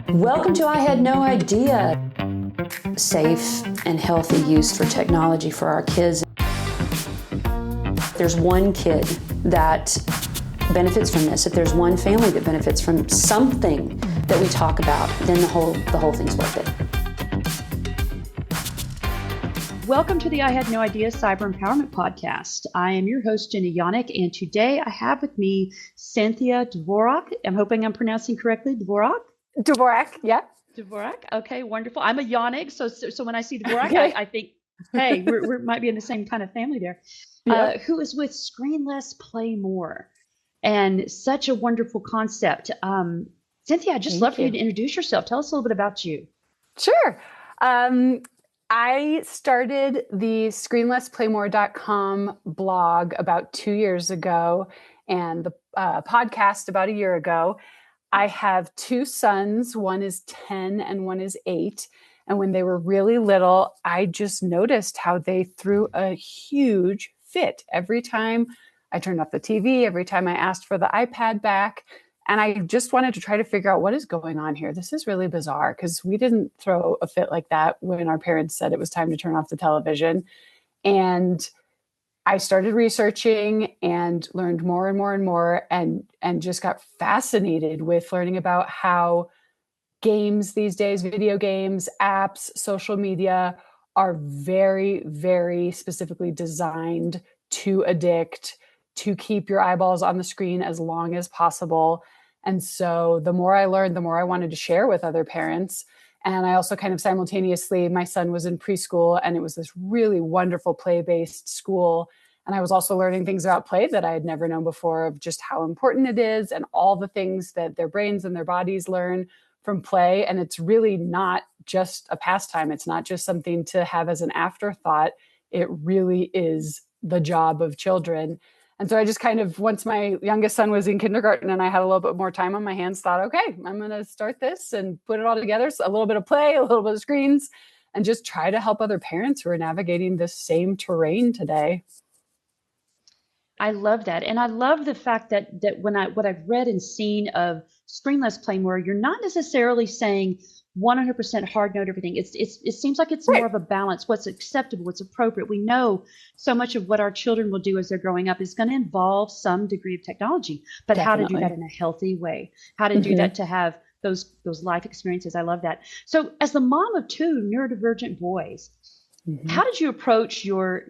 Welcome to I Had No Idea. Safe and healthy use for technology for our kids. If there's one kid that benefits from this, if there's one family that benefits from something that we talk about, then the whole thing's worth it. Welcome to the I Had No Idea Cyber Empowerment Podcast. I am your host, Jeni Janek, and today I have with me Cynthia Dvorak. I'm hoping I'm pronouncing correctly, Dvorak? Dvorak, yeah. Dvorak, okay, wonderful. I'm a Janek, so when I see Dvorak, okay. I think, hey, we might be in the same kind of family there. Yep. Who is with Screen Less, Play More, and such a wonderful concept. Cynthia, I'd just love for you to introduce yourself. Tell us a little bit about you. Sure. I started the screenlessplaymore.com blog about 2 years ago and the podcast about a year ago. I have two sons. One is 10 and one is 8. And when they were really little, I just noticed how they threw a huge fit every time I turned off the TV, every time I asked for the iPad back. And I just wanted to try to figure out what is going on here. This is really bizarre because we didn't throw a fit like that when our parents said it was time to turn off the television. And I started researching and learned more and more and more and just got fascinated with learning about how games these days, video games, apps, social media are very, very specifically designed to addict, to keep your eyeballs on the screen as long as possible. And so the more I learned, the more I wanted to share with other parents. And I also kind of simultaneously, my son was in preschool and it was this really wonderful play-based school. And I was also learning things about play that I had never known before, of just how important it is and all the things that their brains and their bodies learn from play. And it's really not just a pastime. It's not just something to have as an afterthought. It really is the job of children. And so I just kind of, once my youngest son was in kindergarten and I had a little bit more time on my hands, thought, okay, I'm going to start this and put it all together. So a little bit of play, a little bit of screens, and just try to help other parents who are navigating this same terrain today. I love that. And I love the fact that what I've read and seen of Screen Less, Play More, you're not necessarily saying 100% hard note everything. It seems like it's more of a balance. What's acceptable, what's appropriate. We know so much of what our children will do as they're growing up is going to involve some degree of technology, but Definitely. How to do that in a healthy way, how to do that to have those life experiences. I love that. So as the mom of two neurodivergent boys, how did you approach your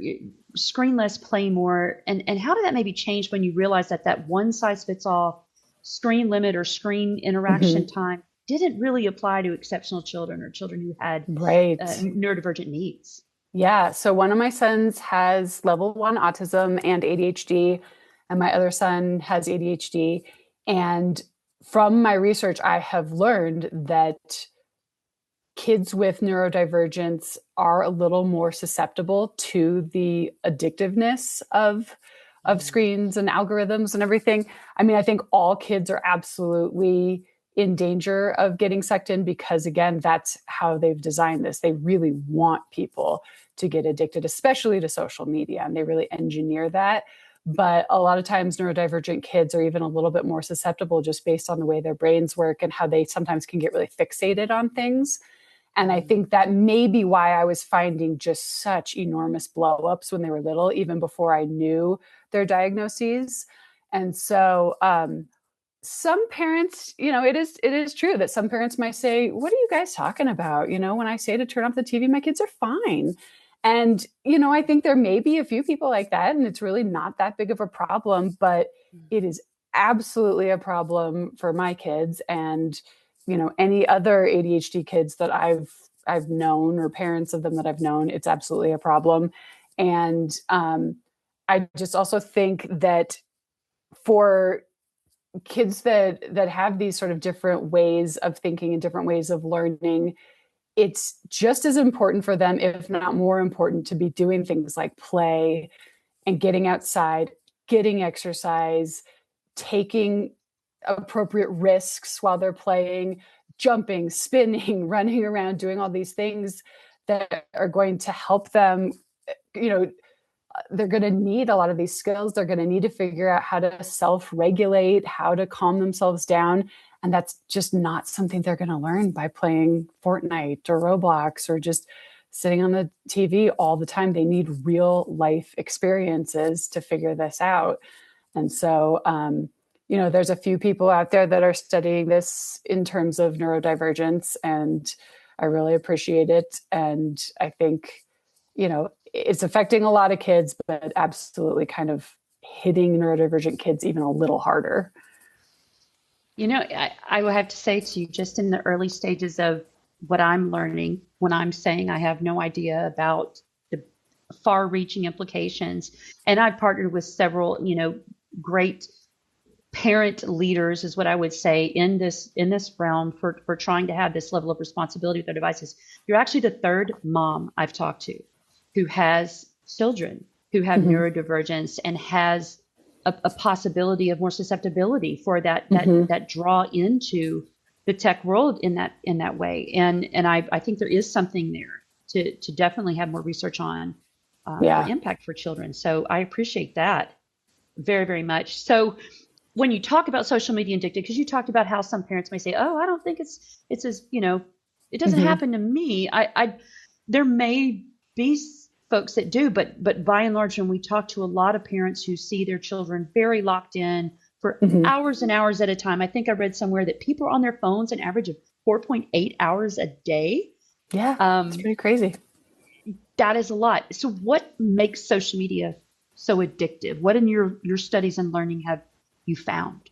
Screen Less, Play More, and how did that maybe change when you realized that one size fits all screen limit or screen interaction time didn't really apply to exceptional children or children who had neurodivergent needs? Yeah. So one of my sons has level 1 autism and ADHD, and my other son has ADHD. And from my research, I have learned that kids with neurodivergence are a little more susceptible to the addictiveness of screens and algorithms and everything. I mean, I think all kids are absolutely in danger of getting sucked in because, again, that's how they've designed this. They really want people to get addicted, especially to social media, and they really engineer that. But a lot of times neurodivergent kids are even a little bit more susceptible just based on the way their brains work and how they sometimes can get really fixated on things. And I think that may be why I was finding just such enormous blow-ups when they were little, even before I knew their diagnoses. And so some parents, it is true that some parents might say, what are you guys talking about? When I say to turn off the TV, my kids are fine. And, I think there may be a few people like that, and it's really not that big of a problem, but it is absolutely a problem for my kids and any other ADHD kids that I've known, or parents of them that I've known. It's absolutely a problem. And I just also think that for kids that have these sort of different ways of thinking and different ways of learning, it's just as important for them, if not more important, to be doing things like play and getting outside, getting exercise, taking appropriate risks while they're playing, jumping, spinning, running around, doing all these things that are going to help them. They're going to need a lot of these skills. They're going to need to figure out how to self-regulate, how to calm themselves down. And that's just not something they're going to learn by playing Fortnite or Roblox or just sitting on the TV all the time. They need real life experiences to figure this out. And so, there's a few people out there that are studying this in terms of neurodivergence, and I really appreciate it. And I think, it's affecting a lot of kids, but absolutely kind of hitting neurodivergent kids even a little harder. I will have to say to you, just in the early stages of what I'm learning, when I'm saying I have no idea about the far reaching implications, and I've partnered with several, great parent leaders is what I would say in this realm for trying to have this level of responsibility with their devices. You're actually the third mom I've talked to who has children who have Mm-hmm. neurodivergence and has a possibility of more susceptibility for that Mm-hmm. that draw into the tech world in that way. And I think there is something there to definitely have more research on for Yeah. impact for children. So I appreciate that very, very much. So when you talk about social media addicted, because you talked about how some parents may say, "Oh, I don't think it's as it doesn't Mm-hmm. happen to me." There may be folks that do, but by and large, when we talk to a lot of parents who see their children very locked in for Mm-hmm. hours and hours at a time, I think I read somewhere that people are on their phones an average of 4.8 hours a day. Yeah. It's Um, pretty crazy. that is a lot. So, what makes social media so addictive? What in your studies and learning have you found?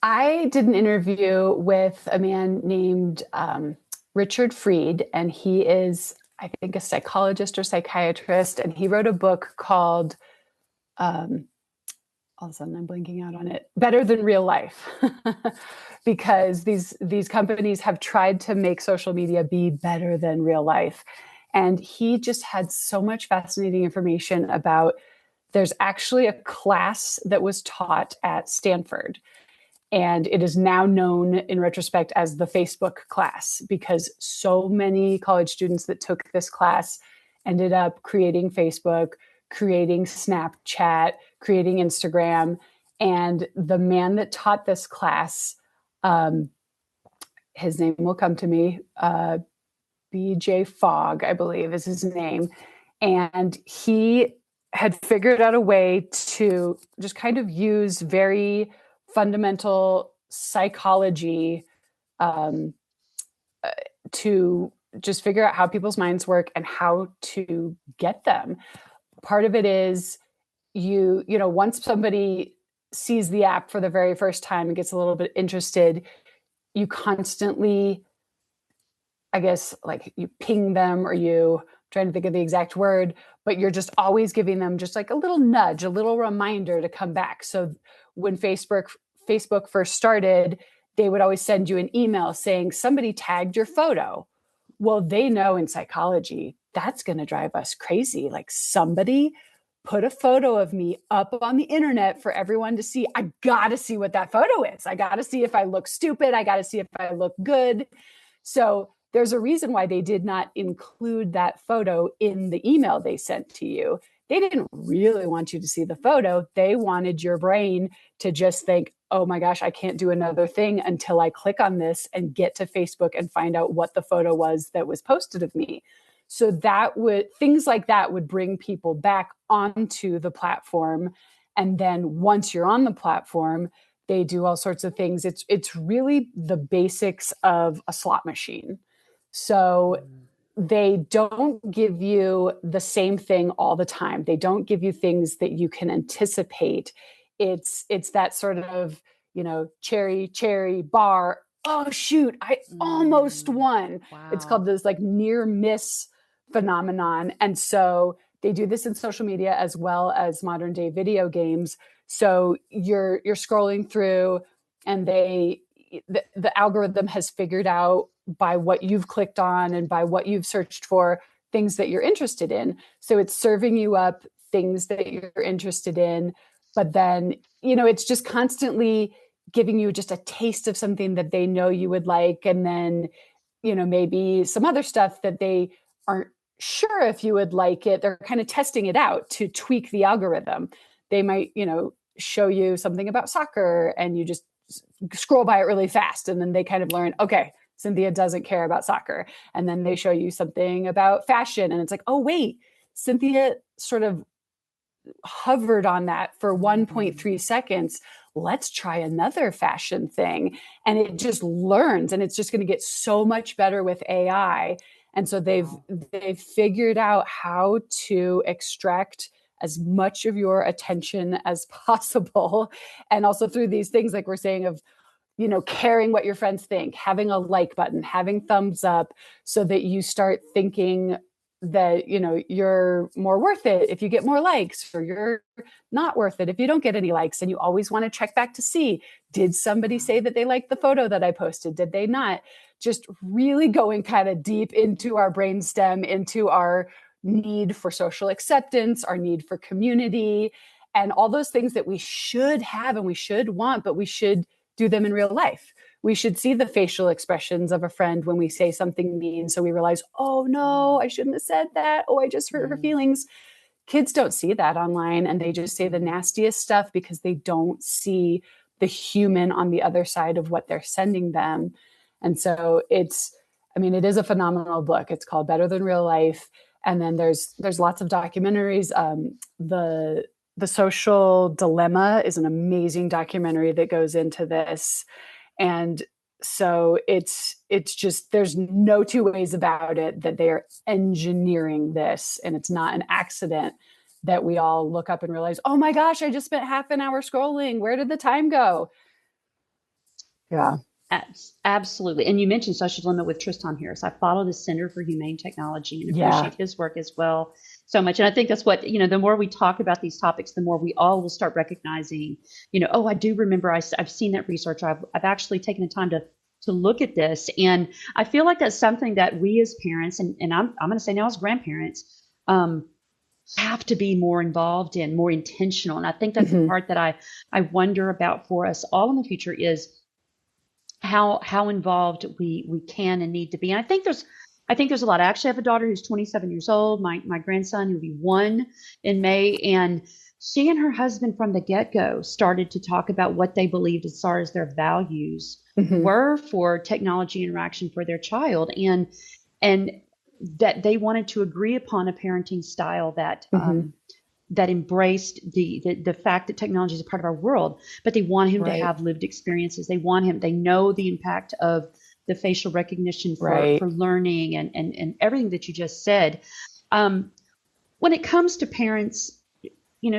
I did an interview with a man named Richard Freed, and he is, I think, a psychologist or psychiatrist, and he wrote a book called, um, all of a sudden I'm blanking out on it, Better Than Real Life, because these companies have tried to make social media be better than real life. And he just had so much fascinating information about there's actually a class that was taught at Stanford, and it is now known in retrospect as the Facebook class because so many college students that took this class ended up creating Facebook, creating Snapchat, creating Instagram. And the man that taught this class, um, his name will come to me, BJ Fogg, I believe is his name. And he had figured out a way to just kind of use very fundamental psychology um, to just figure out how people's minds work and how to get them. Part of it is once somebody sees the app for the very first time and gets a little bit interested, you constantly, I guess, like you ping them or you trying to think of the exact word, but you're just always giving them just like a little nudge, a little reminder to come back. So when Facebook first started, they would always send you an email saying somebody tagged your photo. Well, they know in psychology that's going to drive us crazy. Like somebody put a photo of me up on the internet for everyone to see. I got to see what that photo is. I got to see if I look stupid. I got to see if I look good. So there's a reason why they did not include that photo in the email they sent to you. They didn't really want you to see the photo. They wanted your brain to just think, oh my gosh, I can't do another thing until I click on this and get to Facebook and find out what the photo was that was posted of me. So things like that would bring people back onto the platform. And then once you're on the platform, they do all sorts of things. It's really the basics of a slot machine. So they don't give you the same thing all the time. They don't give you things that you can anticipate. It's that sort of, cherry bar. Oh shoot, I almost won. It's called Wow. this like near miss phenomenon. And so they do this in social media as well as modern day video games. So you're scrolling through and the algorithm has figured out by what you've clicked on and by what you've searched for things that you're interested in. So it's serving you up things that you're interested in, but then, it's just constantly giving you just a taste of something that they know you would like. And then, maybe some other stuff that they aren't sure if you would like it. They're kind of testing it out to tweak the algorithm. They might, show you something about soccer and you just scroll by it really fast. And then they kind of learn, okay, Cynthia doesn't care about soccer. And then they show you something about fashion. And it's like, oh, wait, Cynthia sort of hovered on that for 1.3 seconds. Let's try another fashion thing. And it just learns, and it's just going to get so much better with AI. And so they've figured out how to extract as much of your attention as possible. And also through these things, like we're saying, of caring what your friends think, having a like button, having thumbs up, so that you start thinking that, you're more worth it if you get more likes, or you're not worth it if you don't get any likes. And you always want to check back to see, did somebody say that they liked the photo that I posted? Did they not? Just really going kind of deep into our brainstem, into our need for social acceptance, our need for community, and all those things that we should have and we should want, but we should do them in real life. We should see the facial expressions of a friend when we say something mean, so we realize, oh no, I shouldn't have said that. Oh, I just hurt her feelings. Kids don't see that online, and they just say the nastiest stuff because they don't see the human on the other side of what they're sending them. And so it is a phenomenal book. It's called Better Than Real Life. And then there's lots of documentaries. The Social Dilemma is an amazing documentary that goes into this. And so it's just, there's no two ways about it that they are engineering this. And it's not an accident that we all look up and realize, oh my gosh, I just spent half an hour scrolling. Where did the time go? Yeah. Absolutely. And you mentioned Social Dilemma with Tristan Harris. I follow the Center for Humane Technology and appreciate his work as well so much. And I think that's what, the more we talk about these topics, the more we all will start recognizing, oh, I do remember I've seen that research. I've actually taken the time to look at this. And I feel like that's something that we as parents, and I'm going to say now as grandparents, have to be more involved in, more intentional. And I think that's the part that I wonder about for us all in the future is how involved we can and need to be. And I think there's a lot. I actually have a daughter who's 27 years old. My grandson who'll be 1 in May, and she and her husband from the get-go started to talk about what they believed as far as their values were for technology interaction for their child, and that they wanted to agree upon a parenting style that that embraced the fact that technology is a part of our world, but they want him to have lived experiences. They know the impact of the facial recognition for learning and everything that you just said. When it comes to parents,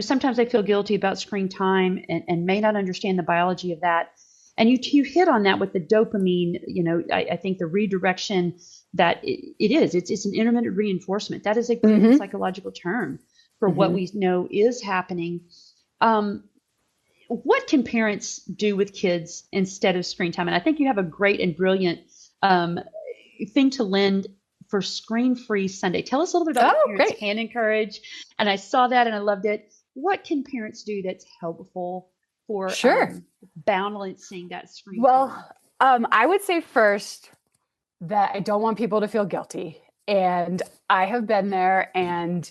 sometimes they feel guilty about screen time and may not understand the biology of that. And you hit on that with the dopamine, I think the redirection that it's an intermittent reinforcement. That is a great psychological term for what we know is happening. What can parents do with kids instead of screen time? And I think you have a great and brilliant thing to lend for Screen-Free Sunday. Tell us a little bit about what parents can encourage. And I saw that and I loved it. What can parents do that's helpful for balancing that screen time? I would say first that I don't want people to feel guilty. And I have been there, and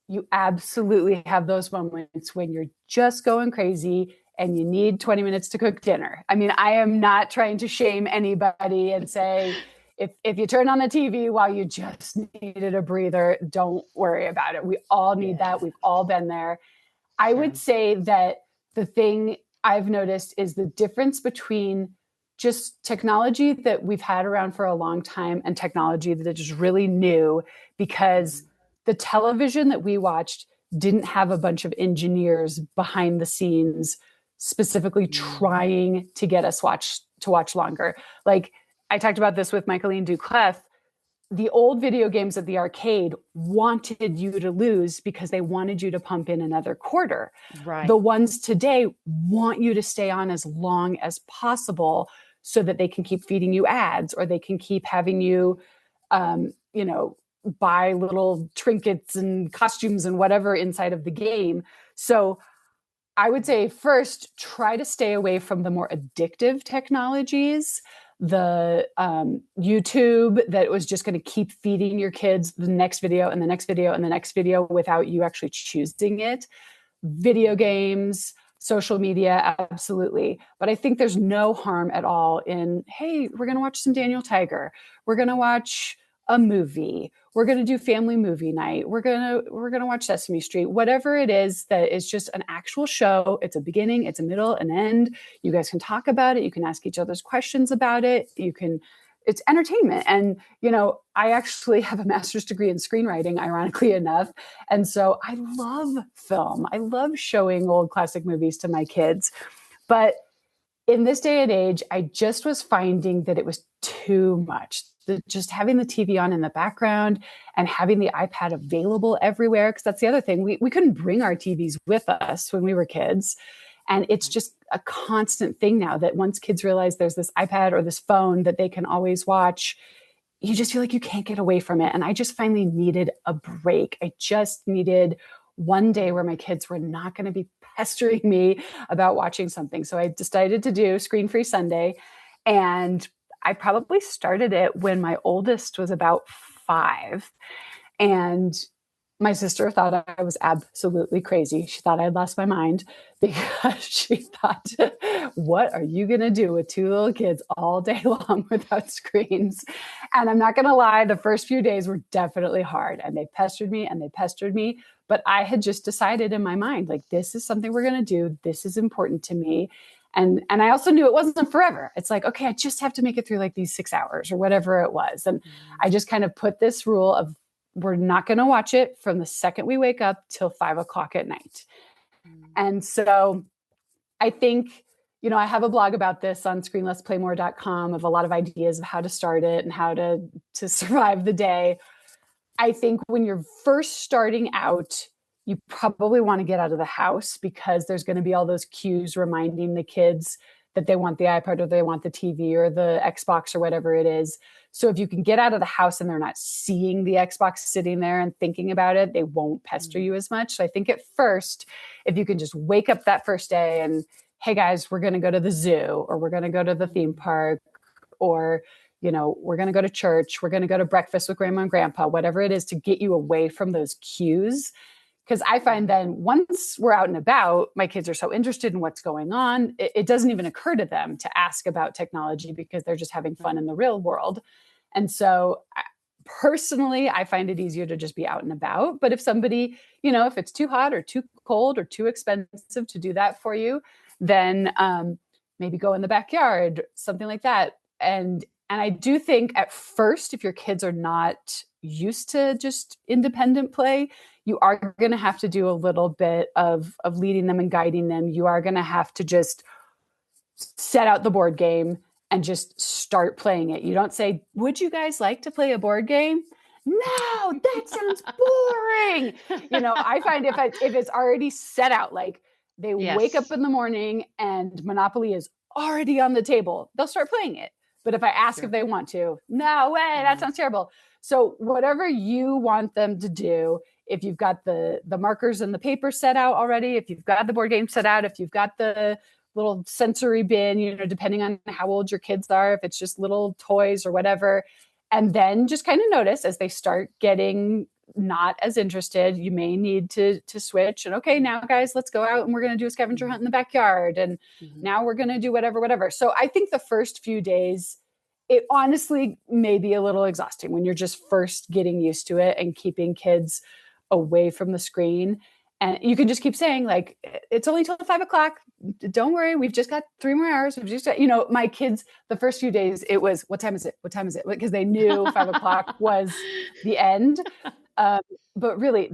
you absolutely have those moments when you're just going crazy and you need 20 minutes to cook dinner. I mean, I am not trying to shame anybody and say, if you turn on the TV while you just needed a breather, don't worry about it. We all need that. We've all been there. I would say that the thing I've noticed is the difference between just technology that we've had around for a long time and technology that is really new, because the television that we watched didn't have a bunch of engineers behind the scenes specifically trying to get us to watch longer. Like I talked about this with Michaeline Duclef. The old video games at the arcade wanted you to lose because they wanted you to pump in another quarter. Right. The ones today want you to stay on as long as possible so that they can keep feeding you ads, or they can keep having you, buy little trinkets and costumes and whatever inside of the game. So I would say first, try to stay away from the more addictive technologies, the YouTube that was just going to keep feeding your kids the next video and the next video and the next video without you actually choosing it. Video games, social media, absolutely. But I think there's no harm at all in, hey, we're going to watch some Daniel Tiger. We're going to watch a movie. We're going to do family movie night. We're going to watch Sesame Street. Whatever it is that is just an actual show. It's a beginning, it's a middle, an end. You guys can talk about it. You can ask each other's questions about it. It's entertainment. And, I actually have a master's degree in screenwriting, ironically enough. And so I love film. I love showing old classic movies to my kids. But in this day and age, I just was finding that it was too much. Just having the TV on in the background and having the iPad available everywhere. Because that's the other thing. We couldn't bring our TVs with us when we were kids. And it's just a constant thing now that once kids realize there's this iPad or this phone that they can always watch, you just feel like you can't get away from it. And I just finally needed a break. I just needed one day where my kids were not going to be pestering me about watching something. So I decided to do Screen Free Sunday. And I probably started it when my oldest was about 5. And my sister thought I was absolutely crazy. She thought I had lost my mind because she thought, what are you going to do with 2 little kids all day long without screens? And I'm not going to lie, the first few days were definitely hard. And they pestered me and they pestered me. But I had just decided in my mind, like, this is something we're going to do. This is important to me. And I also knew it wasn't forever. It's like, okay, I just have to make it through like these 6 hours or whatever it was. And I just kind of put this rule of, we're not going to watch it from the second we wake up till 5 o'clock at night. And so I think, I have a blog about this on screenlessplaymore.com of a lot of ideas of how to start it and how to survive the day. I think when you're first starting out, you probably want to get out of the house because there's going to be all those cues reminding the kids that they want the iPad or they want the TV or the Xbox or whatever it is. So if you can get out of the house and they're not seeing the Xbox sitting there and thinking about it, they won't pester you as much. So I think at first, if you can just wake up that first day and, hey guys, we're going to go to the zoo or we're going to go to the theme park or, we're going to go to church, we're going to go to breakfast with grandma and grandpa, whatever it is to get you away from those cues. Because I find then once we're out and about, my kids are so interested in what's going on, it doesn't even occur to them to ask about technology because they're just having fun in the real world. And so personally, I find it easier to just be out and about. But if somebody, if it's too hot or too cold or too expensive to do that for you, then maybe go in the backyard, something like that. And I do think at first, if your kids are not used to just independent play, you are going to have to do a little bit of leading them and guiding them. You are going to have to just set out the board game and just start playing it. You don't say, would you guys like to play a board game? No, that sounds boring. I find if it's already set out, like they wake up in the morning and Monopoly is already on the table, they'll start playing it. But if I ask if they want to, no way, that sounds terrible. So whatever you want them to do, if you've got the markers and the paper set out already, if you've got the board game set out, if you've got the little sensory bin, depending on how old your kids are, if it's just little toys or whatever, and then just kind of notice as they start getting not as interested, you may need to switch and, okay, now guys, let's go out and we're going to do a scavenger hunt in the backyard. And now we're going to do whatever. So I think the first few days, it honestly may be a little exhausting when you're just first getting used to it and keeping kids away from the screen. And you can just keep saying, like, it's only till 5 o'clock. Don't worry. We've just got 3 more hours. We've just got, my kids, the first few days, it was, what time is it? What time is it? Because they knew 5 o'clock was the end. But really,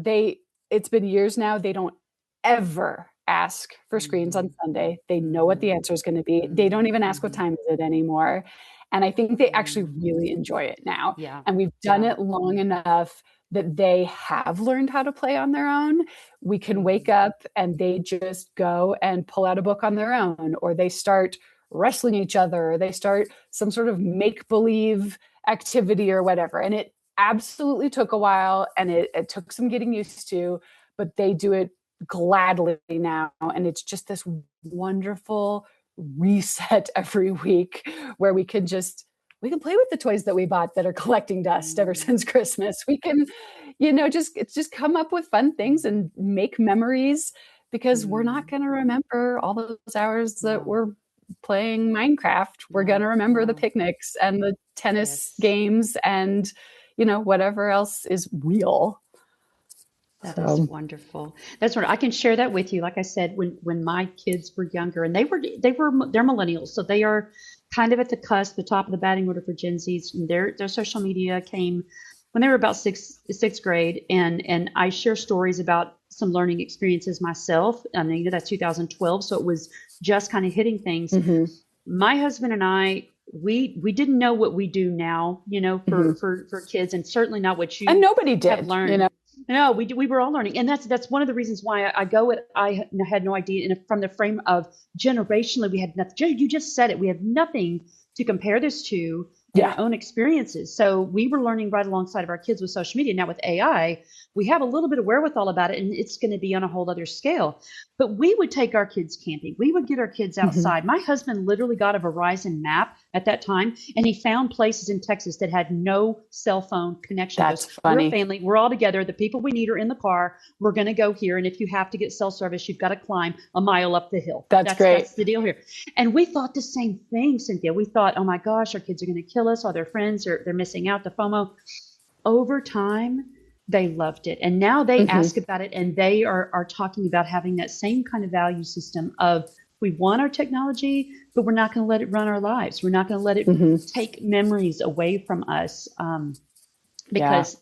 it's been years now. They don't ever ask for screens on Sunday. They know what the answer is going to be. They don't even ask what time is it anymore. And I think they actually really enjoy it now. Yeah. And we've done it long enough that they have learned how to play on their own. We can wake up and they just go and pull out a book on their own, or they start wrestling each other, or they start some sort of make-believe activity or whatever. And it absolutely took a while and it took some getting used to, but they do it gladly now. And it's just this wonderful reset every week where we can play with the toys that we bought that are collecting dust ever since Christmas. We can, just come up with fun things and make memories because we're not Mm, going to remember all those hours that no, we're playing Minecraft. We're going no, to remember the no. picnics and the tennis Yes. games and, whatever else is real. That is So, wonderful. That's what I can share that with you. Like I said, when my kids were younger, and they're millennials, so they are kind of at the cusp, the top of the batting order for Gen Zs. And their social media came when they were about sixth grade, and I share stories about some learning experiences myself. I mean, that's 2012, so it was just kind of hitting things. mhm, My husband and I, we didn't know what we do now, mhm. for kids, and certainly not what And you nobody have did, learned. No, we were all learning, and that's one of the reasons why I go it. Had no idea, and from the frame of generationally, we had nothing. You just said it. We have nothing to compare this to in our Yeah. own experiences. So we were learning right alongside of our kids with social media. Now with AI, we have a little bit of wherewithal about it, and it's going to be on a whole other scale. But we would take our kids camping. We would get our kids Mhm. outside. My husband literally got a Verizon map at that time, and he found places in Texas that had no cell phone connection. He That's goes, we're a funny. family. We're all together. The people we need are in the car. We're going to go here. And if you have to get cell service, you've got to climb a mile up the hill. That's great. That's the deal here. And we thought the same thing, Cynthia. We thought, oh my gosh, our kids are going to kill us. All their friends are they're missing out. The FOMO. Over time, they loved it. And now they Mhm, ask about it, and they are talking about having that same kind of value system of we want our technology, but we're not going to let it run our lives. We're not going to let it mhm. take memories away from us, Yeah. because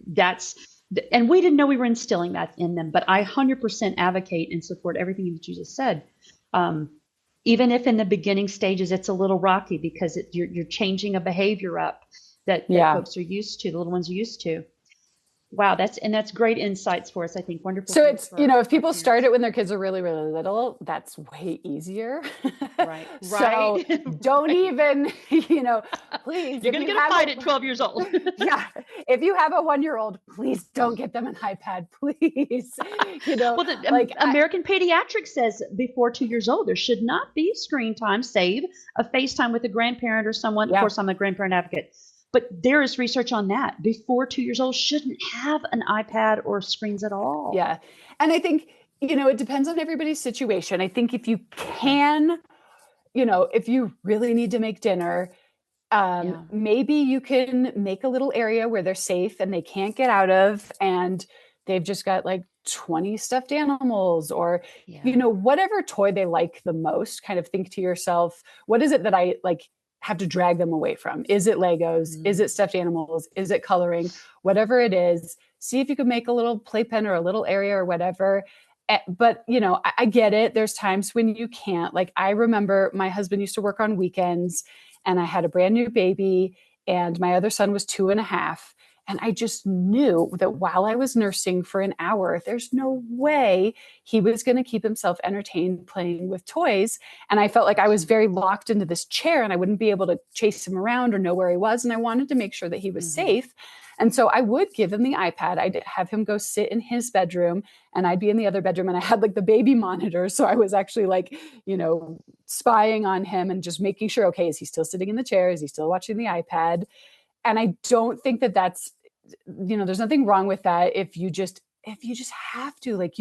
that's, and we didn't know we were instilling that in them. But I 100% advocate and support everything that you just said. Um, Even if in the beginning stages it's a little rocky because you're changing a behavior up that Yeah. folks are used to, the little ones are used to. Wow, that's great insights for us. I think wonderful So things it's, for if our people start parents. it when their kids are really, really little, that's way easier. Right, right, So don't right. even, please, You're if gonna you get a have fight at 12 years old. yeah, if you have a 1-year-old, please don't get them an iPad, please. Well, the Like American Pediatrics says before 2 years old, there should not be screen time, save a FaceTime with a grandparent or someone. Of yeah, course, I'm a grandparent advocate, but there is research on that. Before 2 years old, shouldn't have an iPad or screens at all. yeah. And I think, it depends on everybody's situation. I think if you Sure. can, if you really need to make dinner, Yeah. maybe you can make a little area where they're safe and they can't get out of, and they've just got like 20 stuffed animals or, Yeah. whatever toy they like the most. Kind of think to yourself, what is it that I like have to drag them away from? Is it Legos? Is Mhm. it stuffed animals? Is it coloring? Whatever it is, see if you can make a little playpen or a little area or whatever. But I get it. There's times when you can't. Like I remember my husband used to work on weekends, and I had a brand new baby, and my other son was 2.5. And I just knew that while I was nursing for an hour, there's no way he was going to keep himself entertained playing with toys. And I felt like I was very locked into this chair and I wouldn't be able to chase him around or know where he was. And I wanted to make sure that he was Mhm. safe. And so I would give him the iPad. I'd have him go sit in his bedroom and I'd be in the other bedroom, and I had like the baby monitor. So I was actually like, spying on him and just making sure, okay, is he still sitting in the chair? Is he still watching the iPad? And I don't think that that's, there's nothing wrong with that if you just have to, like,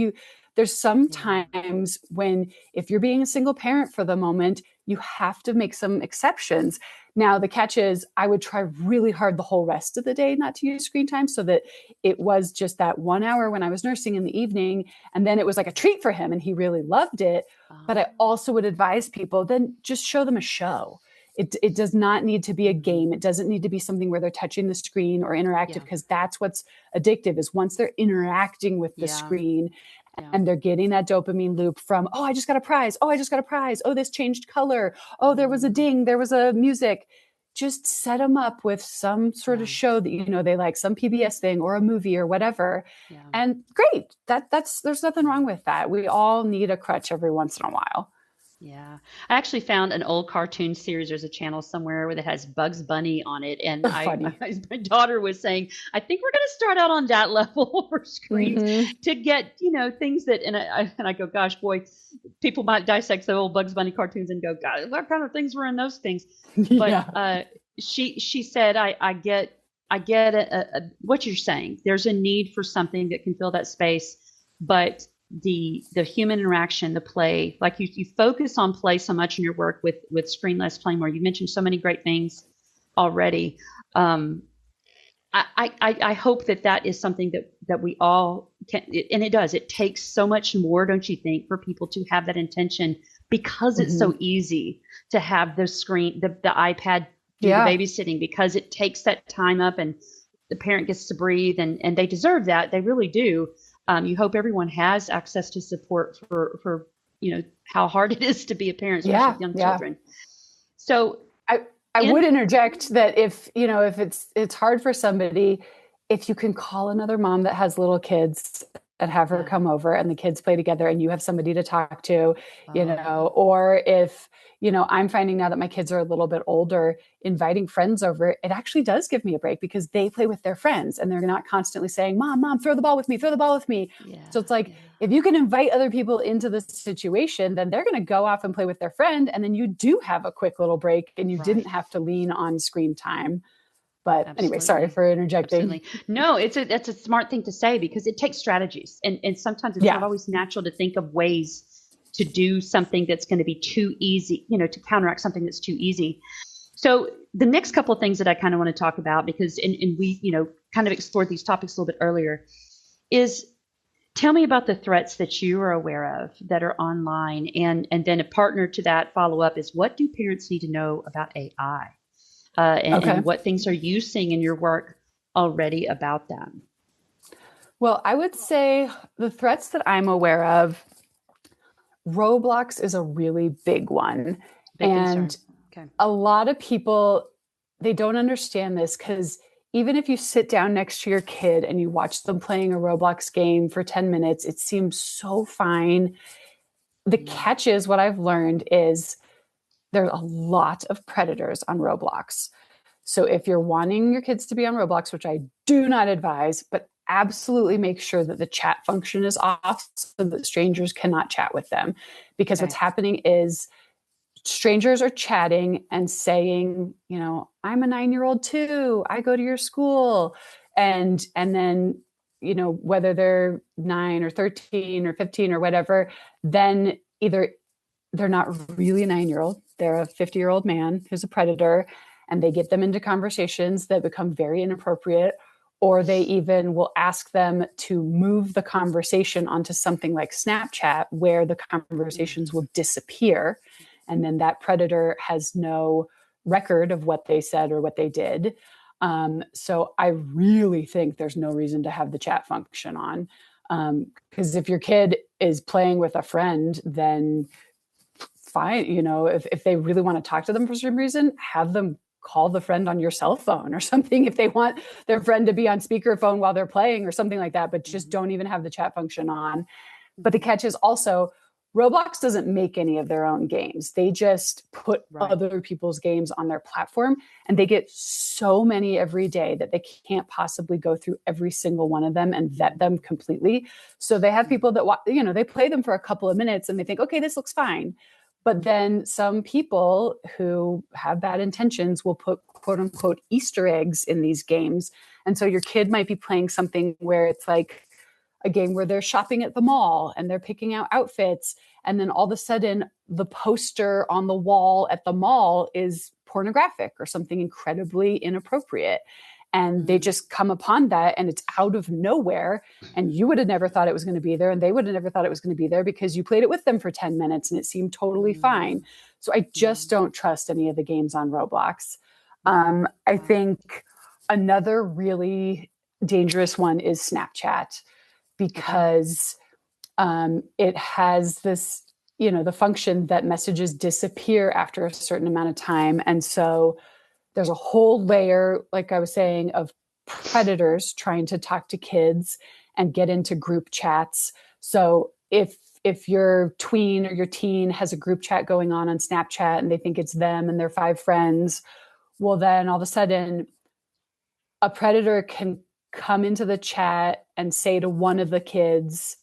there's some Yeah. times when if you're being a single parent for the moment, you have to make some exceptions. Now the catch is I would try really hard the whole rest of the day not to use screen time, so that it was just that 1 hour when I was nursing in the evening, and then it was like a treat for him and he really loved it. But Ah. I also would advise people, then just show them a show. It does not need to be a Mhm. game. It doesn't need to be something where they're touching the screen or interactive, Yeah. because that's what's addictive, is once they're interacting with the Yeah. screen Yeah. and they're getting that dopamine loop from, oh, I just got a prize. Oh, I just got a prize. Oh, this changed color. Oh, there was a Mhm. ding. There was a music. Just set them up with some sort Yeah. of show that they like, some PBS thing or a movie or whatever. Yeah. And great. That's there's nothing Yeah. wrong with that. We all need a crutch every once in a while. Yeah. I actually found an old cartoon series. There's a channel somewhere that has Bugs Bunny on it. And Funny. my daughter was saying, I think we're going to start out on that level for screens Hmm. to get, things that, and I go, gosh, boy, people might dissect the old Bugs Bunny cartoons and go, God, what kind of things were in those things? But Yeah. she said, I get what you're saying. There's a need for something that can fill that space, but the human interaction, the play. Like you focus on play so much in your work with Screenless Play More. You mentioned so many great things already. Um, I hope that that is something that we all can, and it does. It takes so much more, don't you think, for people to have that intention because it's Mm-hmm. so easy to have the iPad do the Yeah. babysitting because it takes that time up and the parent gets to breathe and they deserve that. They really do. You hope everyone has access to support for how hard it is to be a parent, especially Yeah. with young Yeah. children. So I I in would interject that if it's hard for somebody, if you can call another mom that has little kids and have her yeah. come over and the kids play together and you have somebody to talk to, Oh yeah. or if, I'm finding now that my kids are a little bit older, inviting friends over, it actually does give me a break because they play with their friends and they're not constantly saying, Mom, throw the ball with me, throw the ball with me. Yeah. So it's like, Yeah. if you can invite other people into the situation, then they're going to go off and play with their friend. And then you do have a quick little break and you didn't Right. have to lean on screen time. But anyway, sorry Absolutely. for interjecting. Absolutely. No, that's a smart thing to say because it takes strategies. And sometimes it's not Yeah. always natural to think of ways to do something that's going to be too easy, to counteract something that's too easy. So the next couple of things that I kind of want to talk about because and we, kind of explored these topics a little bit earlier is tell me about the threats that you are aware of that are online and then a partner to that follow up is what do parents need to know about AI? And Okay. what things are you seeing in your work already about them? Well, I would say the threats that I'm aware of, Roblox is a really big one. Big concern. And Okay. a lot of people, they don't understand this because even if you sit down next to your kid and you watch them playing a Roblox game for 10 minutes, it seems so fine. The Mm, catch is what I've learned is there's a lot of predators on Roblox. So if you're wanting your kids to be on Roblox, which I do not advise, but absolutely make sure that the chat function is off so that strangers cannot chat with them. Because what's okay. happening is strangers are chatting and saying, I'm a 9-year-old too. I go to your school. And then, whether they're 9 or 13 or 15 or whatever, then either they're not really a 9-year-old, they're a 50-year-old man who's a predator, and they get them into conversations that become very inappropriate, or they even will ask them to move the conversation onto something like Snapchat where the conversations will disappear, and then that predator has no record of what they said or what they did. So I really think there's no reason to have the chat function on, because if your kid is playing with a friend, then fine. If they really want to talk to them for some reason, have them call the friend on your cell phone or something if they want their friend to be on speakerphone while they're playing or something like that, but just Mm-hmm. don't even have the chat function on. But the Mm-hmm. catch is also Roblox doesn't make any of their own games. They just put Right. other people's games on their platform, and they get so many every day that they can't possibly go through every single one of them and vet them completely. So they have people that they play them for a couple of minutes and they think, okay, this looks fine. But then some people who have bad intentions will put quote unquote Easter eggs in these games. And so your kid might be playing something where it's like a game where they're shopping at the mall and they're picking out outfits. And then all of a sudden, the poster on the wall at the mall is pornographic or something incredibly inappropriate. And they Mm-hmm. just come upon that and it's out of nowhere. And you would have never thought it was going to be there. And they would have never thought it was going to be there because you played it with them for 10 minutes and it seemed totally Mm-hmm. fine. So I just don't trust any of the games on Roblox. Wow. I Wow. think another really dangerous one is Snapchat Okay. because it has this, the function that messages disappear after a certain amount of time. And so there's a whole layer, like I was saying, of predators trying to talk to kids and get into group chats. So if your tween or your teen has a group chat going on Snapchat and they think it's them and their 5 friends, well, then all of a sudden a predator can come into the chat and say to one of the kids,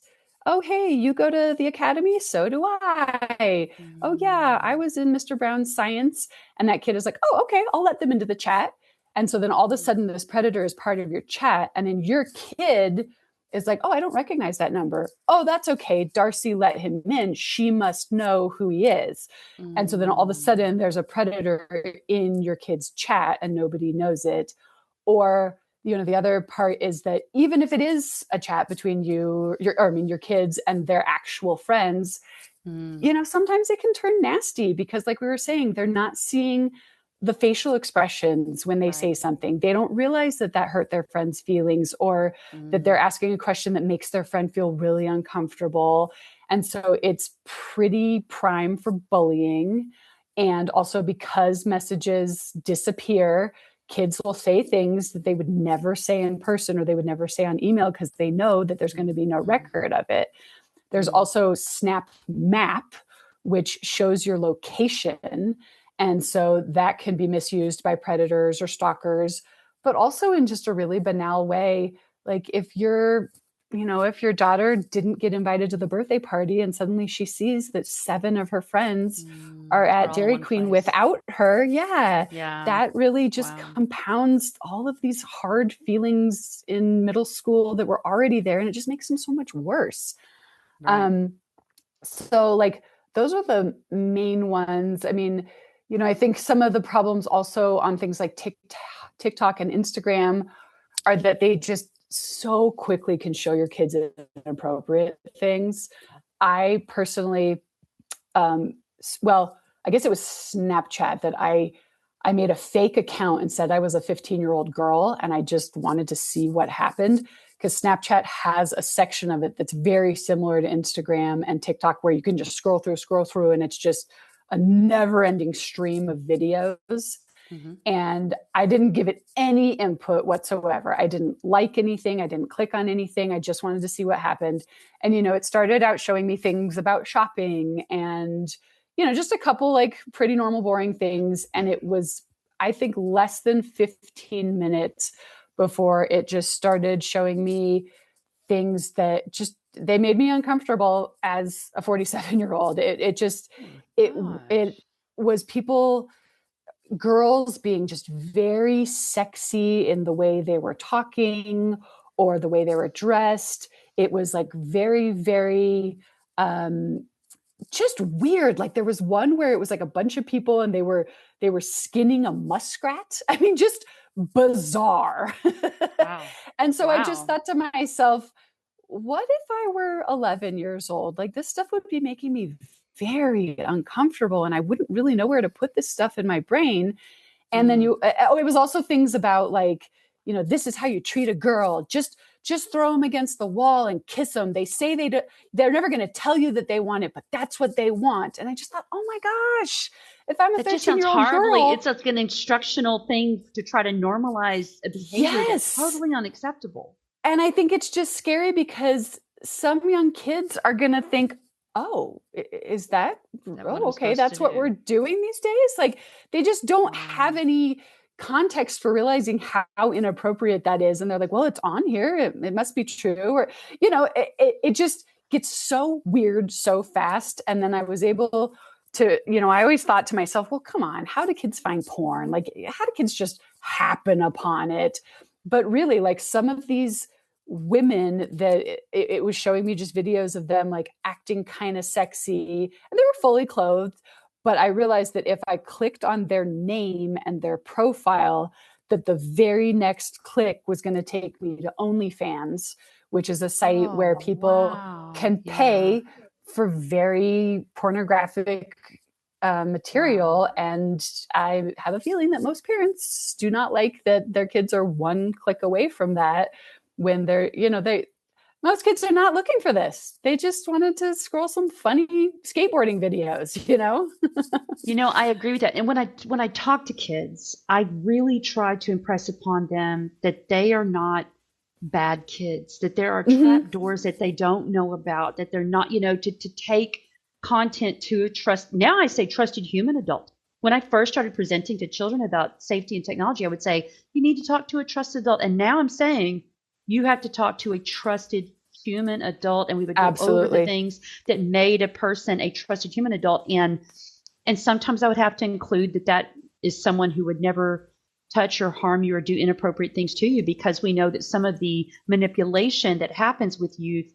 oh, hey, you go to the academy? So do I. Oh, yeah, I Mm-hmm. was in Mr. Brown's science. And that kid is like, oh, okay, I'll let them into the chat. And so then all of a sudden, this predator is part of your chat. And then your kid is like, oh, I don't recognize that number. Oh, that's okay. Darcy let him in. She must know who he is. And so then all of a Mm, sudden there's a predator in your kid's chat and nobody knows it. Or, the other part is that even if it is a chat between your kids and their actual friends, mm, sometimes it can turn nasty because, like we were saying, they're not seeing the facial expressions when they say right. something. They don't realize that hurt their friend's feelings, or that they're Mm, asking a question that makes their friend feel really uncomfortable. And so it's pretty prime for bullying. And also, because messages disappear, kids will say things that they would never say in person or they would never say on email because they know that there's going to mm, be no mm, record of it. There's mm, also Snap Map, which shows your location. And so that can be misused by predators or stalkers, but also in just a really banal way. Like if your daughter didn't get invited to the birthday party and suddenly she sees that 7 of her friends are are at all in Dairy one Queen place. without her, yeah, Yeah. that really just Wow. compounds all of these hard feelings in middle school that were already there. And it just makes them so much worse. Right. Um, so like those are the main ones. I mean, I think some of the problems also on things like TikTok and Instagram are that they just so quickly can show your kids inappropriate things. I personally, um, well, I guess it was Snapchat that I made a fake account and said I was a 15-year-old girl and I just wanted to see what happened, because Snapchat has a section of it that's very similar to Instagram and TikTok where you can just scroll through and it's just a never-ending stream of videos. Hmm. And I didn't give it any input whatsoever. I didn't like anything. I didn't click on anything. I just wanted to see what happened. And, it started out showing me things about shopping and, just a couple like pretty normal, boring things. And it was, I think, less than 15 minutes before it just started showing me things that just, they made me uncomfortable as a 47-year-old. It just, Oh my it gosh. was people, girls being just very sexy in the way they were talking or the way they were dressed. It was like very, very just weird. Like there was one where it was like a bunch of people and they were skinning a muskrat. I mean, just bizarre. Wow. And so I just Wow. thought to myself, what if I were 11 years old? Like this stuff would be making me very uncomfortable and I wouldn't really know where to put this stuff in my brain. And then Mm. it was also things about like, this is how you treat a girl. Just throw them against the wall and kiss them. They say they're never going to tell you that they want it, but that's what they want. And I just thought, oh my gosh, if I'm a That just 13-year-old sounds year old horribly. It's girl, like an instructional thing to try to normalize a behavior that's yes. totally unacceptable. And I think it's just scary because some young kids are going to think, oh, is that, Is that what oh, I'm okay, supposed to that's what we're do? doing these days. Like they just don't have Wow. any context for realizing how inappropriate that is. And they're like, well, it's on here. It must be true. Or, it just gets so weird so fast. And then I was able to, I always thought to myself, well, come on, how do kids find porn? Like, how do kids just happen upon it? But really, like some of these women that it was showing me just videos of them like acting kind of sexy and they were fully clothed, but I realized that if I clicked on their name and their profile, that the very next click was going to take me to OnlyFans, which is a site where Oh, people wow. can Yeah. pay for very pornographic Wow. material. And I have a feeling that most parents do not like that their kids are one click away from that when most kids are not looking for this. They just wanted to scroll some funny skateboarding videos. I agree with that. And when I talk to kids, I really try to impress upon them that they are not bad kids, that there are trap Mm-hmm. doors that they don't know about, that they're not, to take content to a now I say trusted human adult. When I first started presenting to children about safety and technology, I would say, you need to talk to a trusted adult. And now I'm saying you have to talk to a trusted human adult. And we would go over the Absolutely. things that made a person a trusted human adult. And sometimes I would have to include that is someone who would never touch or harm you or do inappropriate things to you, because we know that some of the manipulation that happens with youth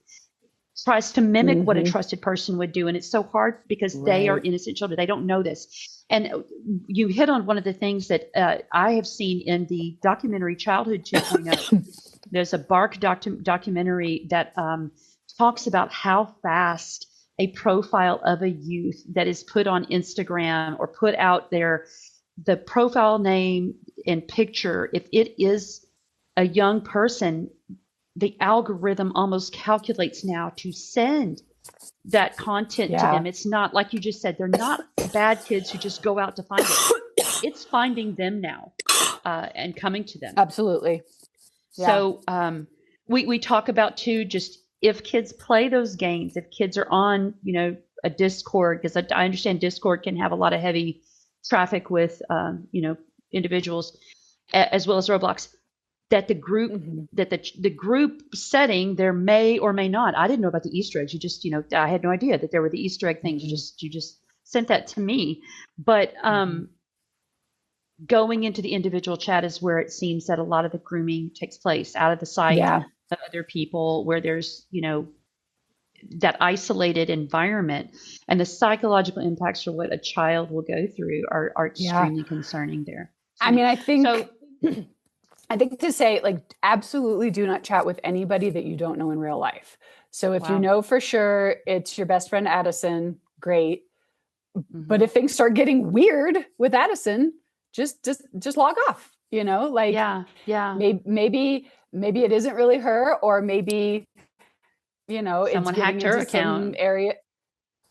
tries to mimic what a Mm-hmm. trusted person would do. And it's so hard because they are Right. innocent children. They don't know this. And you hit on one of the things that I have seen in the documentary Childhood 2.0. There's a Bark documentary that talks about how fast a profile of a youth that is put on Instagram or put out there, the profile name and picture, if it is a young person, the algorithm almost calculates now to send that content to Yeah. them. It's not like you just said, they're not bad kids who just go out to find it. It's finding them now and coming to them. Absolutely. Yeah. So we talk about too, just if kids play those games, if kids are on, a Discord, because I understand Discord can have a lot of heavy traffic with, individuals, as well as Roblox, that the group Mm-hmm. that the group setting, there may or may not. I didn't know about the Easter eggs. You just, I had no idea that there were the Easter egg things. Mm-hmm. You just sent that to me. But Mm-hmm. going into the individual chat is where it seems that a lot of the grooming takes place, out of the sight Yeah. of other people, where there's, that isolated environment, and the psychological impacts for what a child will go through are Yeah. extremely concerning there. I mean, I So think I think to say, like, absolutely do not chat with anybody that you don't know in real life. So if you wow. know for sure it's your best friend Addison, great. But Hmm. if things start getting weird with Addison, just log off, like Yeah. maybe it isn't really her, or maybe, it's Someone getting hacked her into some account. area.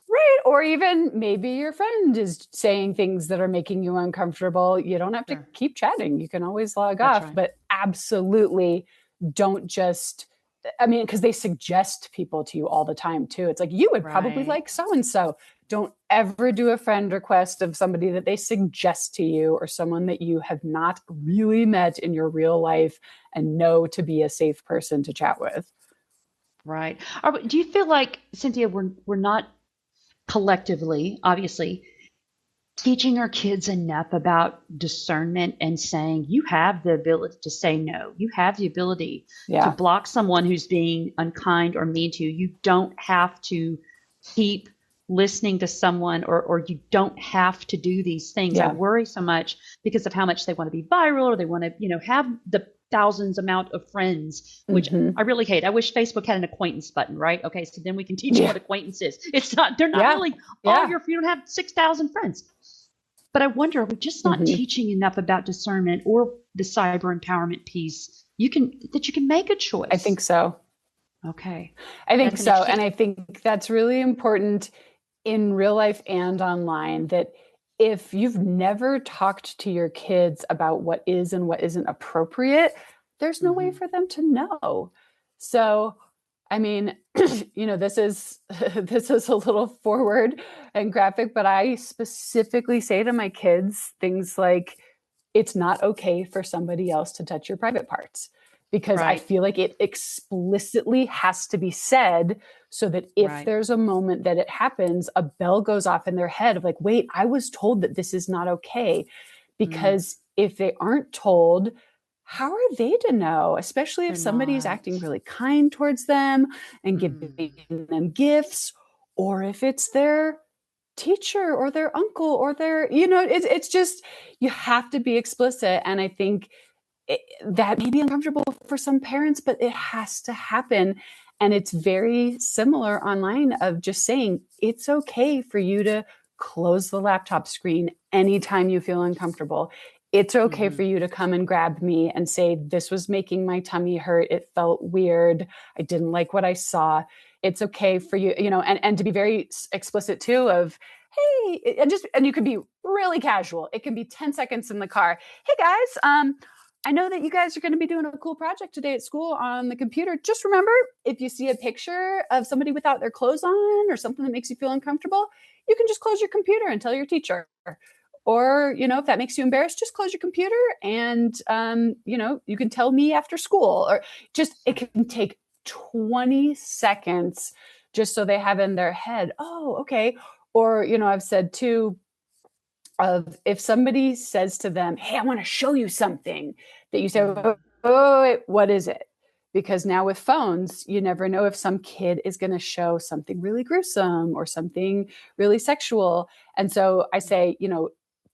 Right. Or even maybe your friend is saying things that are making you uncomfortable. You don't have to Sure. keep chatting. You can always log That's off, right. but absolutely don't just, I mean, because they suggest people to you all the time too. It's like, you would probably Right. like so and so. Don't ever do a friend request of somebody that they suggest to you, or someone that you have not really met in your real life and know to be a safe person to chat with. Right. Do you feel like, Cynthia, we're not collectively, obviously, teaching our kids enough about discernment and saying you have the ability to say no. You have the ability to Yeah. block someone who's being unkind or mean to you. You don't have to keep listening to someone, or you don't have to do these things. I Yeah. worry so much because of how much they want to be viral, or they want to, have the thousands amount of friends, which Hmm. I really hate. I wish Facebook had an acquaintance button, right? Okay, so then we can teach them Yeah. what acquaintance is. It's not, they're not Yeah. really all Yeah. your, you don't have 6,000 friends. But I wonder, are we just not Hmm. teaching enough about discernment or the cyber empowerment piece? You can make a I think choice. so. Okay. I think That's an so. And key. I think that's really important in real life and online, that if you've never talked to your kids about what is and what isn't appropriate, there's no way Hmm. for them to know. So, I mean, this is this is a little forward and graphic, but I specifically say to my kids things like, it's not okay for somebody else to touch your private parts, because I Right. feel like it explicitly has to be said, so that if Right. there's a moment that it happens, a bell goes off in their head of like, wait, I was told that this is not okay. Mm, Because if they aren't told, how are they to know? Especially if they're somebody is not. acting really kind towards them and giving Mm, them gifts, or if it's their teacher or their uncle or their, it's just, you have to be explicit. And I think that may be uncomfortable for some parents, but it has to happen. And it's very similar online, of just saying it's okay for you to close the laptop screen anytime you feel uncomfortable. It's okay hmm. for you to come and grab me and say, this was making my tummy hurt. It felt weird. I didn't like what I saw. It's okay for you, and to be very explicit too of, hey, and you could be really casual. It can be 10 seconds in the car. Hey guys, I know that you guys are going to be doing a cool project today at school on the computer. Just remember, if you see a picture of somebody without their clothes on, or something that makes you feel uncomfortable, you can just close your computer and tell your teacher. Or, if that makes you embarrassed, just close your computer and, you can tell me after school. Or just, it can take 20 seconds just so they have in their head, oh, okay. Or, I've said too, of if somebody says to them, hey, I want to show you something, that you say, Mm. oh, wait, what is it? Because now with phones, you never know if some kid is going to show something really gruesome or something really sexual. And so I say,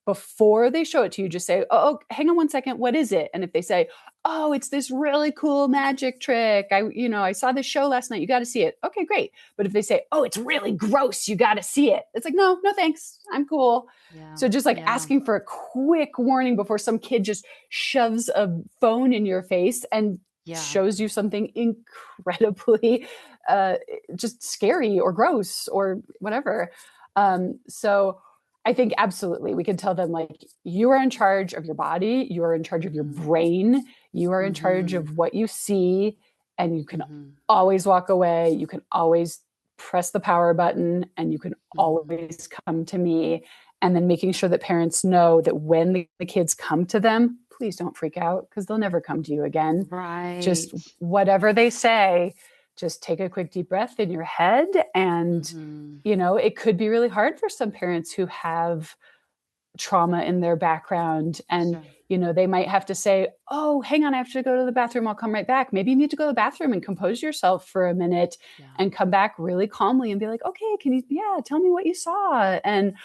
before they show it to you, just say, oh, hang on one second, what is it? And if they say, oh, it's this really cool magic trick, I saw this show last night, you got to see it. Okay, great. But if they say, oh, it's really gross, you got to see it, it's like, no, no thanks, I'm cool. Yeah. So just like Yeah. asking for a quick warning before some kid just shoves a phone in your face and Yeah. shows you something incredibly just scary or gross or whatever. So I think absolutely we can tell them, like, you are in charge of your body, you are in charge of your Mm. brain, you are in charge Mm-hmm. of what you see, and you can Mm-hmm. always walk away, you can always press the power button, and you can Mm-hmm. always come to me. And then making sure that parents know that when the kids come to them, please don't freak out, because they'll never come to you again. Right. Just whatever they say, just take a quick deep breath in your head. And, Mm-hmm. it could be really hard for some parents who have trauma in their background. And, Sure. they might have to say, oh, hang on, I have to go to the bathroom. I'll come right back. Maybe you need to go to the bathroom and compose yourself for a minute Yeah. and come back really calmly and be like, okay, tell me what you saw. And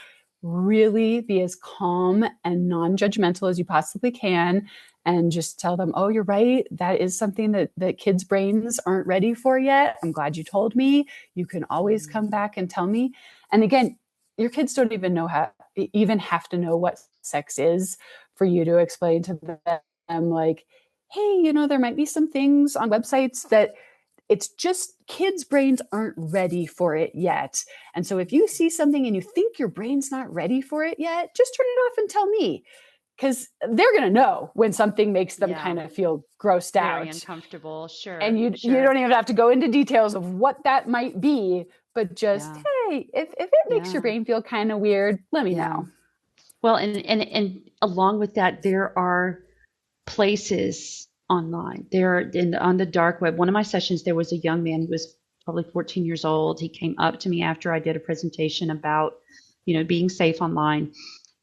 really be as calm and non-judgmental as you possibly can, and just tell them, oh, you're right, that is something that kids' brains aren't ready for yet. I'm glad you told me. You can always Mm. come back and tell me. And again, your kids don't even have to know what sex is for you to explain to them, like, hey, there might be some things on websites that it's just kids' brains aren't ready for it yet. And so if you see something and you think your brain's not ready for it yet, just turn it off and tell me, because they're going to know when something makes them Yeah. kind of feel grossed Very out. uncomfortable. And Sure. you Sure. don't even have to go into details of what that might be, but just, Yeah. hey, if it makes your Yeah. brain feel kind of weird, let me Yeah. know. Well, and along with that, there are places online. There on the dark web. One of my sessions, there was a young man. He was probably 14 years old. He came up to me after I did a presentation about, being safe online.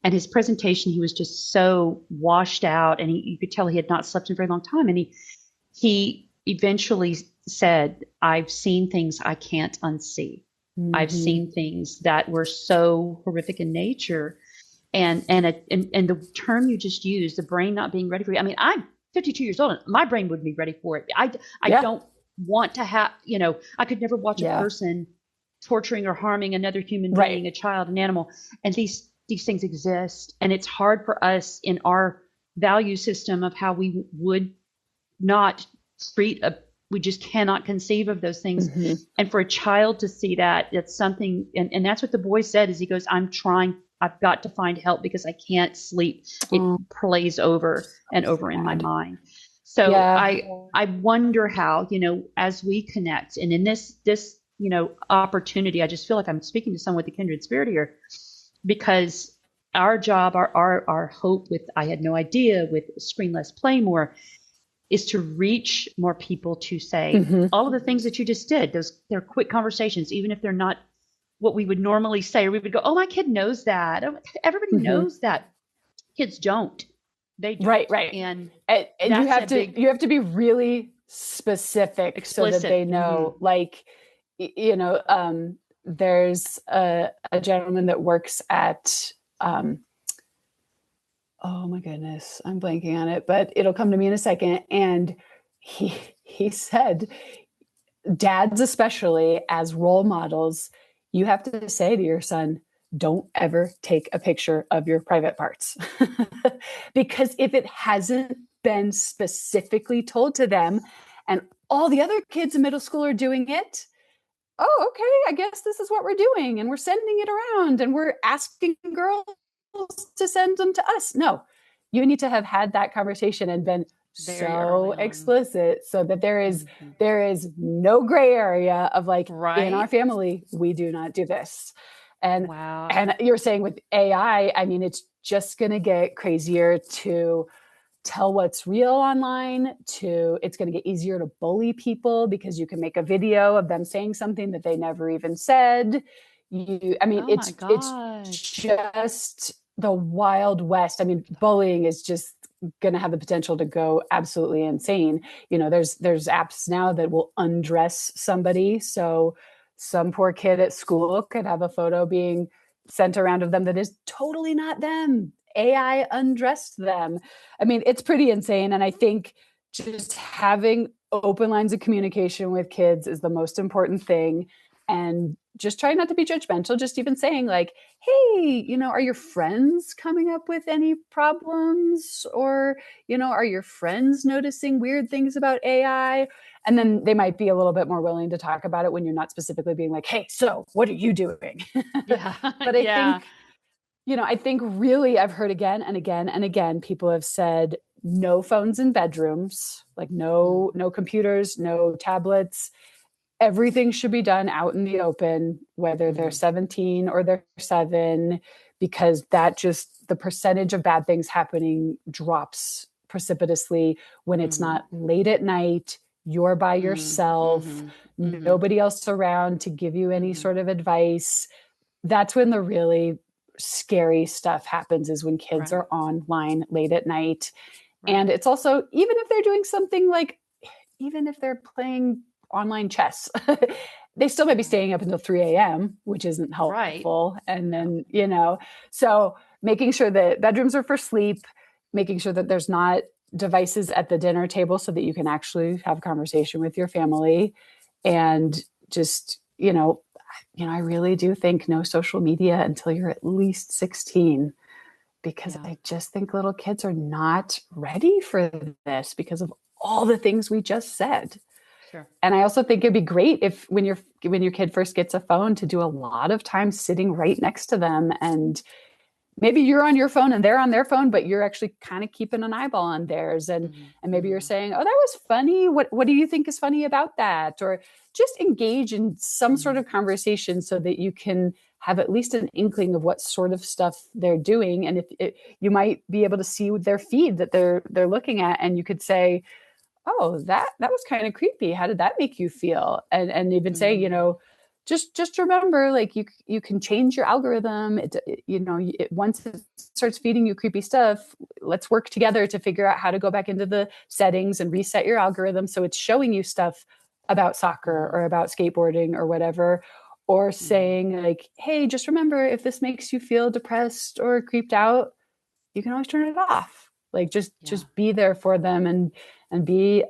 And his presentation, he was just so washed out, and you could tell he had not slept in a very long time. And he eventually said, "I've seen things I can't unsee. I've Mm-hmm. seen things that were so horrific in nature." And the term you just used, the brain not being ready for you. I mean, I'm 52 years old, and my brain wouldn't be ready for it. I Yeah. don't want to have, I could never watch a Yeah. person torturing or harming another human Right. being, a child, an animal. And these things exist, and it's hard for us in our value system of how we would not treat a, we just cannot conceive of those things. Mm-hmm. And for a child to see that, that's something, and that's what the boy said, is he goes, I've got to find help because I can't sleep. It Oh, plays over and over in my sad. mind. So Yeah. I wonder how, as we connect, and in this opportunity, I just feel like I'm speaking to someone with the kindred spirit here, because our job, our hope with I had no idea, with Screen Less Play More, is to reach more people, to say Mm-hmm. all of the things that you just did. They're quick conversations, even if they're not what we would normally say, or we would go, oh, my kid knows that. Oh, everybody Mm-hmm. knows that. Kids don't. They don't. Right. And And that's a big you have to be really specific so that explicit. they know, Mm-hmm. like, there's a gentleman that works at, oh my goodness, I'm blanking on it, but it'll come to me in a second. And he said, dads, especially as role models, you have to say to your son, don't ever take a picture of your private parts. Because if it hasn't been specifically told to them, and all the other kids in middle school are doing it, oh, okay, I guess this is what we're doing. And we're sending it around and we're asking girls to send them to us. No, you need to have had that conversation and been Very early so on. explicit so that Mm-hmm. there is no gray area of, like, in our Right. family, we do not do this. And Wow. and you're saying with AI, I mean, it's just going to get crazier to tell what's real online, to it's going to get easier to bully people because you can make a video of them saying something that they never even said. I mean, Oh my it's gosh. just the Wild West. I mean, bullying is just going to have the potential to go absolutely insane. You know, there's apps now that will undress somebody. So some poor kid at school could have a photo being sent around of them that is totally not them. AI undressed them. I mean, it's pretty insane. And I think just having open lines of communication with kids is the most important thing. And just try not to be judgmental, just even saying, like, hey, you know, are your friends coming up with any problems? Or, you know, are your friends noticing weird things about AI? And then they might be a little bit more willing to talk about it when you're not specifically being like, hey, so what are you doing? Yeah. But I Yeah. think, you know, I think really I've heard again and again and again, people have said no phones in bedrooms, like Mm, no computers, no tablets. Everything should be done out in the open, whether they're mhm, 17 or they're 7, because that just the percentage of bad things happening drops precipitously when it's mhm, not late at night, you're by mm, yourself, mhm, mhm, nobody else around to give you any mhm. sort of advice. That's when the really scary stuff happens, is when kids Right. are online late at night. Right. And it's also, even if they're doing something like, even if they're playing online chess, they still might be Yeah. staying up until 3 a.m., which isn't Right. helpful. And No. then, you know, so making sure that bedrooms are for sleep, making sure that there's not devices at the dinner table so that you can actually have a conversation with your family. And just, I really do think no social media until you're at least 16, because Yeah. I just think little kids are not ready for this because of all the things we just said. Sure. And I also think it'd be great if when your kid first gets a phone, to do a lot of time sitting right next to them, and maybe you're on your phone and they're on their phone, but you're actually kind of keeping an eyeball on theirs. Mhm, And maybe you're mhm, saying, oh, that was funny, what do you think is funny about that? Or just engage in some sort mhm, of conversation so that you can have at least an inkling of what sort of stuff they're doing. And if you might be able to see their feed that they're looking at, and you could say, oh, that was kind of creepy, how did that make you feel? And even say, mhm. just remember, like, you can change your algorithm. Once it starts feeding you creepy stuff, let's work together to figure out how to go back into the settings and reset your algorithm so it's showing you stuff about soccer Mhm, or about skateboarding or whatever. Or mhm. saying, like, hey, just remember, if this makes you feel depressed or creeped out, you can always turn it off. Like, Yeah. just be there for them, and be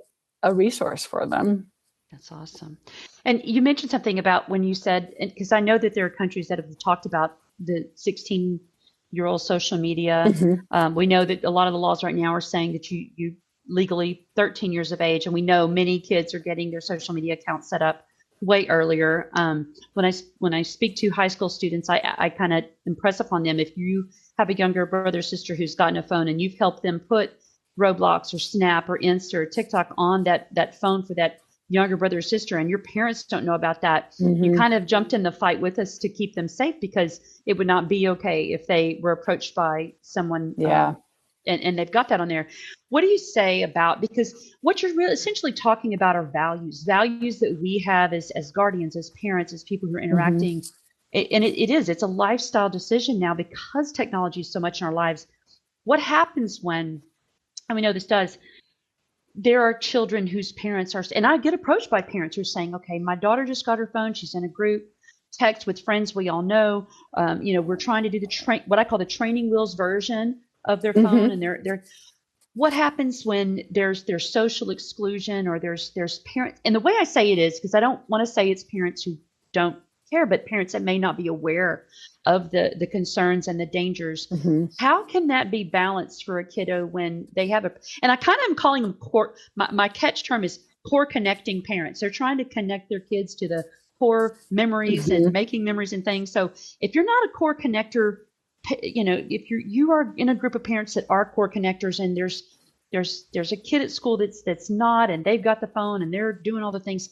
a resource for them. That's awesome. And you mentioned something about when you said, because I know that there are countries that have talked about the 16-year-old social media. Mm-hmm. We know that a lot of the laws right now are saying that you legally 13 years of age, and we know many kids are getting their social media accounts set up way earlier. When I speak to high school students, I kind of impress upon them, if you have a younger brother or sister who's gotten a phone and you've helped them put Roblox or Snap or Insta or TikTok on that phone for that younger brother or sister, and your parents don't know about that, you Mm-hmm. kind of jumped in the fight with us to keep them safe, because it would not be okay if they were approached by someone, Yeah. and they've got that on there. What do you say about, because what you're really essentially talking about are values that we have as guardians, as parents, as people who are Mm-hmm. interacting. And it's a lifestyle decision now because technology is so much in our lives. What happens when, and we know this does, there are children whose parents are, and I get approached by parents who are saying, okay, my daughter just got her phone. She's in a group text with friends we all know. We're trying to do what I call the training wheels version of their phone. Mm-hmm. And what happens when there's social exclusion, or there's parents, and the way I say it is, because I don't want to say it's parents who don't care, but parents that may not be aware of the concerns and the dangers. Mm-hmm. How can that be balanced for a kiddo when they have and I kind of am calling them core, my catch term is core connecting parents. They're trying to connect their kids to the core memories and Mm-hmm. making memories and things. So if you're not a core connector, if you are in a group of parents that are core connectors, and there's a kid at school that's not, and they've got the phone and they're doing all the things,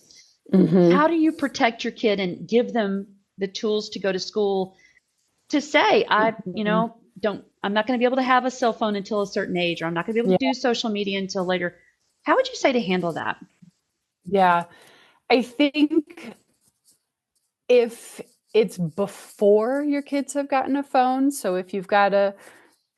Mm-hmm. how do you protect your kid and give them the tools to go to school, to say, Mm-hmm. don't, I'm not going to be able to have a cell phone until a certain age, or I'm not going to be able to Yeah. do social media until later. How would you say to handle that? Yeah. I think if it's before your kids have gotten a phone. So if you've got a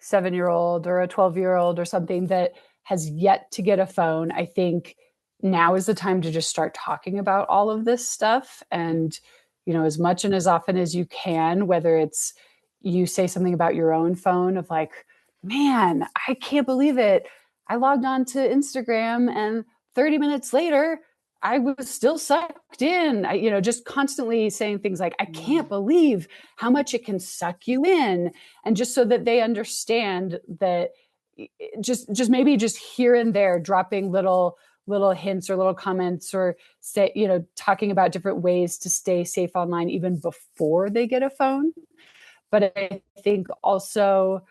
7-year-old or a 12-year-old or something that has yet to get a phone, I think now is the time to just start talking about all of this stuff. And, as much and as often as you can, whether it's you say something about your own phone of like, man, I can't believe it. I logged on to Instagram and 30 minutes later, I was still sucked in. Just constantly saying things like, I can't Mm. believe how much it can suck you in. And just so that they understand that just maybe just here and there dropping little hints or little comments or say, talking about different ways to stay safe online even before they get a phone. But I think also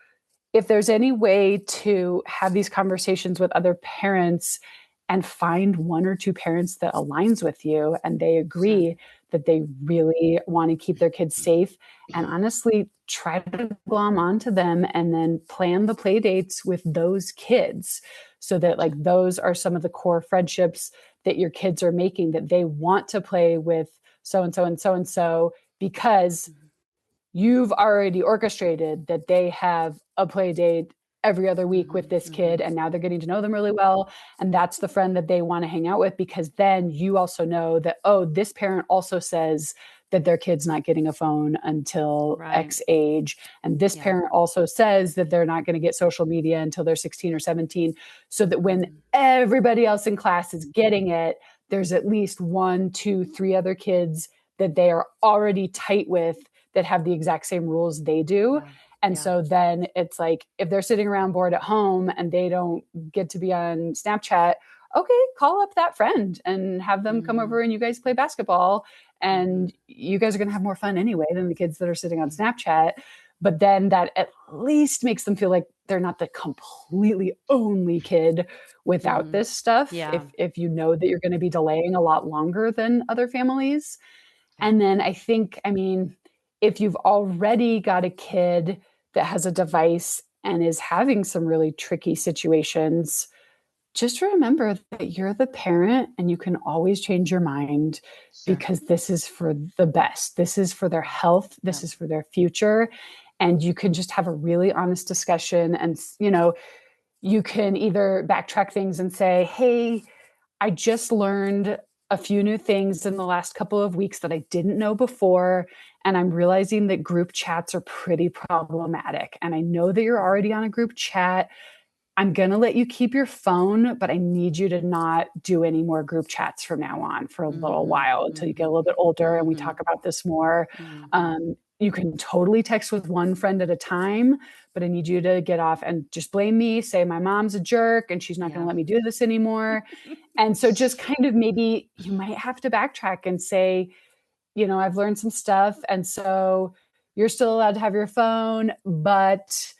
if there's any way to have these conversations with other parents and find one or two parents that aligns with you and they Sure. agree that they really want to keep their kids safe, and honestly try to glom onto them and then plan the play dates with those kids so that like Gotcha. those are some of the core friendships that your kids are making, that they want to play with so and so and so and so because Mhm. you've already orchestrated that they have a play date every other week with Mhm. this kid, Mhm. and now they're getting to know them really well, and that's the friend that they want to hang out with, because then you also know that, oh, this parent also says that their kid's not getting a phone until Right. X age, and this Yeah. parent also says that they're not going to get social media until they're 16 or 17, so that when Mhm. everybody else in class is getting it, there's at least one, two, three other kids that they are already tight with that have the exact same rules they do. Yeah. And Yeah. so then it's like, if they're sitting around bored at home and they don't get to be on Snapchat, okay, call up that friend and have them come Mhm. over and you guys play basketball. Mhm. And you guys are going to have more fun anyway than the kids that are sitting on Mhm. Snapchat. But then that at least makes them feel like they're not the completely only kid without Mhm. this stuff. Yeah. If you know that you're going to be delaying a lot longer than other families. Yeah. And then I mean, if you've already got a kid that has a device and is having some really tricky situations, just remember that you're the parent and you can always change your mind, Sure. because this is for the best. This is for their Yeah. health. Yeah. This is for their future. And you can just have a really honest discussion. And, you can either backtrack things and say, hey, I just learned a few new things in the last couple of weeks that I didn't know before. And I'm realizing that group chats are pretty problematic. And I know that you're already on a group chat. I'm going to let you keep your phone, but I need you to not do any more group chats from now on for a little Mhm. while until you get a Mhm. little bit older and we Mhm. talk about this more. Mhm. You can totally text with one friend at a time, but I need you to get off and just blame me, say my mom's a jerk and she's not going to Yeah. let me do this anymore. And so just kind of maybe you might have to backtrack and say, I've learned some stuff. And so you're still allowed to have your phone, but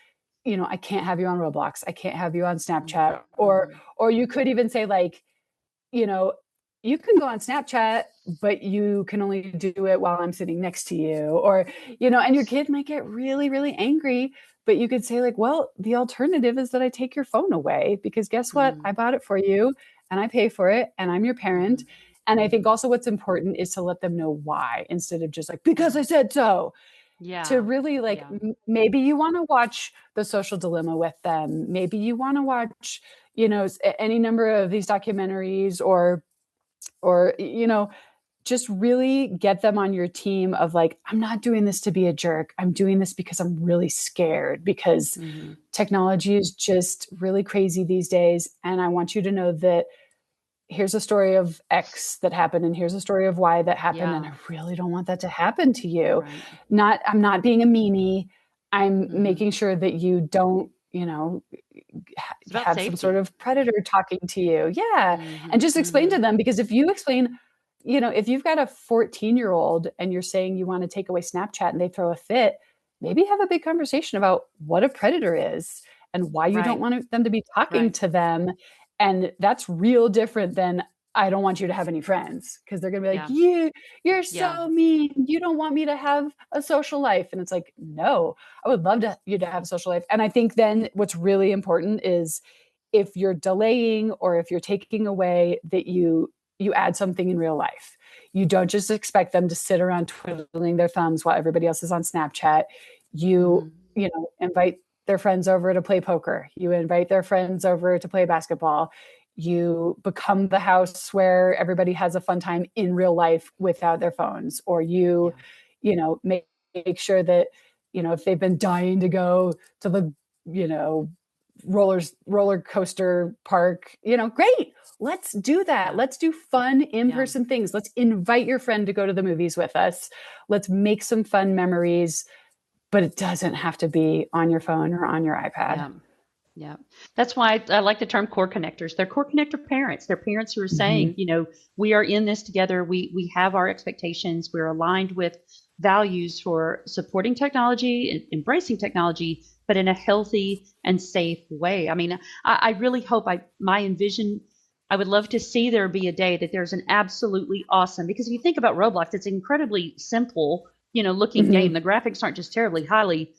I can't have you on Roblox. I can't have you on Mhm. Snapchat. Or Mhm. or you could even say like, you know, you can go on Snapchat, but you can only do it while I'm sitting next to you. Or, and your kid might get really, really angry, but you could say, like, well, the alternative is that I take your phone away because guess what? I Mhm. bought it for you and I pay for it and I'm your parent. Mhm. And I think Mhm. also what's important is to let them know why instead of just like, because I Mhm. said so. To Yeah. really like, Yeah. maybe you want to watch The Social Dilemma with them. Maybe you want to watch, any number of these documentaries or just really get them on your team of like, I'm not doing this to be a jerk. I'm doing this because I'm really scared because Mhm. technology is just really crazy these days. And I want you to know that here's a story of X that happened and here's a story of Y that happened. And Yeah. I really don't want that to happen to you. Right. I'm not being a meanie. I'm Mhm. making sure that you don't, It's about have some sort safety. of predator talking to you. Yeah. And Mhm. just explain to Mhm. them, because if you explain, if you've got a 14-year-old and you're saying you want to take away Snapchat and they throw a fit, maybe have a big conversation about what a predator is and why you don't Right. want them to be talking Right. to them. And that's real different than, I don't want you to have any friends, because they're going to be like, Yeah. you're Yeah. so mean. You don't want me to have a social life. And it's like, no, I would love you to have a social life. And I think then what's really important is if you're delaying or if you're taking away, that you add something in real life. You don't just expect them to sit around twiddling their thumbs while everybody else is on Snapchat. You, Mm-hmm. invite their friends over to play poker. You invite their friends over to play basketball. You become the house where everybody has a fun time in real life without their phones, or Yeah. make sure that, if they've been dying to go to the, you know, roller coaster park, great. Let's do that. Yeah. Let's do fun Yeah. in-person things. Let's invite your friend to go to the movies with us. Let's make some fun memories, but it doesn't have to be on your phone or on your iPad. Yeah. Yeah. That's why I like the term core connectors. They're core connector parents. They're parents who are saying, Mhm. we are in this together. We have our expectations. We're aligned with values for supporting technology and embracing technology, but in a healthy and safe way. I mean, I really hope my envision, I would love to see there be a day that there's an absolutely awesome, because if you think about Roblox, it's an incredibly simple, looking game. Mhm. The graphics aren't just terribly highly,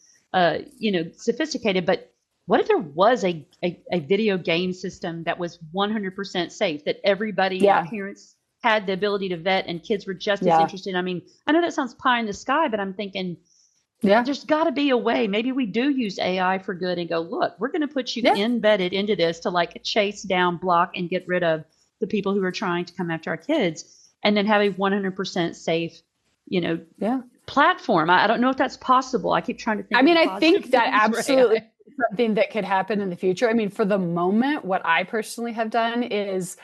sophisticated, but what if there was a video game system that was 100% safe, that everybody and Yeah. parents had the ability to vet and kids were just as Yeah. interested? I mean, I know that sounds pie in the sky, but I'm thinking Yeah. there's got to be a way. Maybe we do use AI for good and go, look, we're going to put you Yeah. embedded into this to like chase down, block, and get rid of the people who are trying to come after our kids, and then have a 100% safe, Yeah. platform. I don't know if that's possible. I keep trying to think I of the mean, I positive think that things for absolutely AI. is something that could happen in the future. I mean, for the moment, what I personally have done is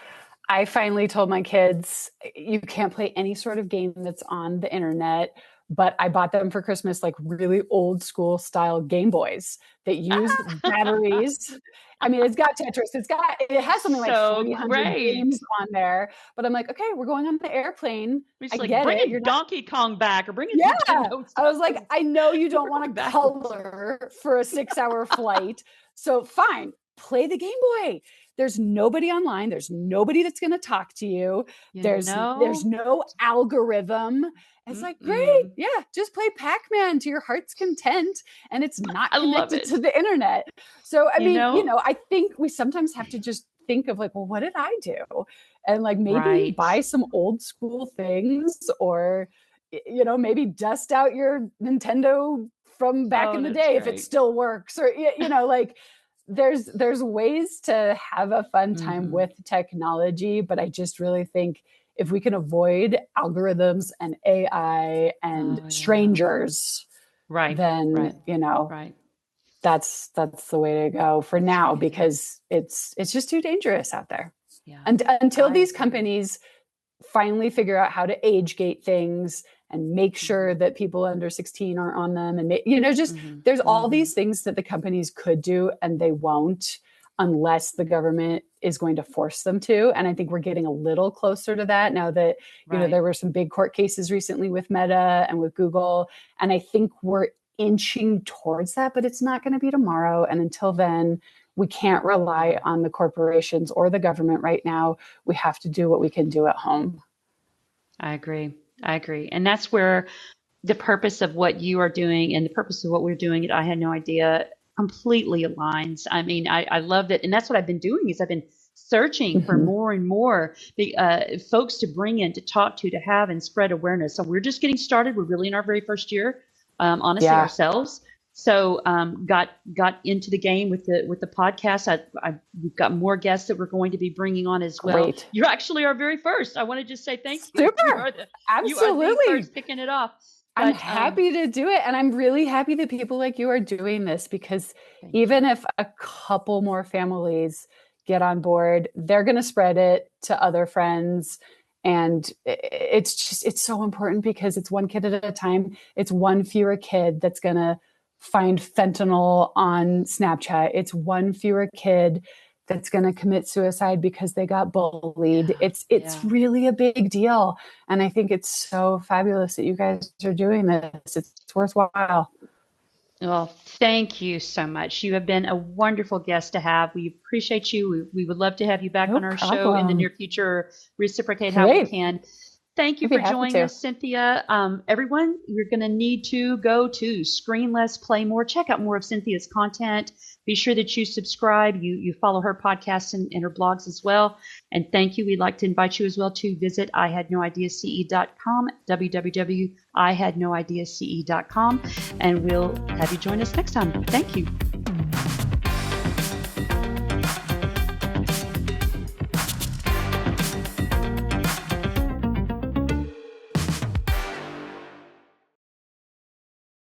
I finally told my kids, you can't play any sort of game that's on the internet. But I bought them for Christmas, like really old school style Game Boys that use batteries. I mean, it's got Tetris. It has something like So 300 games great. on there. But I'm like, okay, we're going on the airplane. It's I like get it. bringing You're not. Donkey Kong back or bringing Yeah. Nintendo I stuff. was like, I know you don't We're want going to backwards. color for a 6 hour flight. So fine, play the Game Boy. There's nobody online. There's nobody that's going to talk to you. You There's know? no algorithm. It's like, great. Mm-mm. Yeah, just play Pac-Man to your heart's content, and it's not I love connected it. to the internet. So, I You mean, know? I think we sometimes have to just think of like, well, what did I do? And like maybe Right. buy some old school things, or maybe dust out your Nintendo from back Oh, in the that's day if it great. still works, or like there's ways to have a fun time Mm-hmm. with technology, but I just really think if we can avoid algorithms and AI and Oh, yeah. strangers, Right. then Right. Right. that's the way to go for That's now, right. because it's just too dangerous out there. Yeah. And until I these agree. companies finally figure out how to age gate things and make Mm-hmm. sure that people under 16 aren't on them, and just Mm-hmm. there's all Mm-hmm. these things that the companies could do and they won't, unless the government is going to force them to. And I think we're getting a little closer to that now that Right. there were some big court cases recently with Meta and with Google, and I think we're inching towards that, but it's not going to be tomorrow. And until then, we can't Yeah. rely on the corporations or the government right now. We have to do what we can do at home. I agree. I agree. And that's where the purpose of what you are doing and the purpose of what we're doing at I Had No Idea completely aligns. I mean, I love it. And that's what I've been doing is I've been searching for Mm-hmm. more and more folks to bring in, to talk to have and spread awareness. So we're just getting started. We're really in our very first year, honestly, Yeah. ourselves. So got into the game with the podcast. We've got more guests that we're going to be bringing on as well. Great. You're actually our very first. I want to just say thank you. Super. You are the Absolutely. first picking it off. I'm But happy to do it. And I'm really happy that people like you are doing this, because thank you. even if a couple more families get on board, they're going to spread it to other friends. And it's so important, because it's one kid at a time. It's one fewer kid that's going to find fentanyl on Snapchat. It's one fewer kid that's going to commit suicide because they got bullied. Yeah, It's yeah. really a big deal. And I think it's so fabulous that you guys are doing this. It's worthwhile. Well, thank you so much. You have been a wonderful guest to have. We appreciate you. We would love to have you back No on our show in the near problem. future, reciprocate how we Great. can. Thank you I'd be for happy joining to. us, Cynthia. Everyone, you're going to need to go to Screen Less, Play More. Check out more of Cynthia's content. Be sure that you subscribe. You follow her podcasts and her blogs as well. And thank you. We'd like to invite you as well to visit ihadnoideace.com, www.ihadnoideace.com, and we'll have you join us next time. Thank you.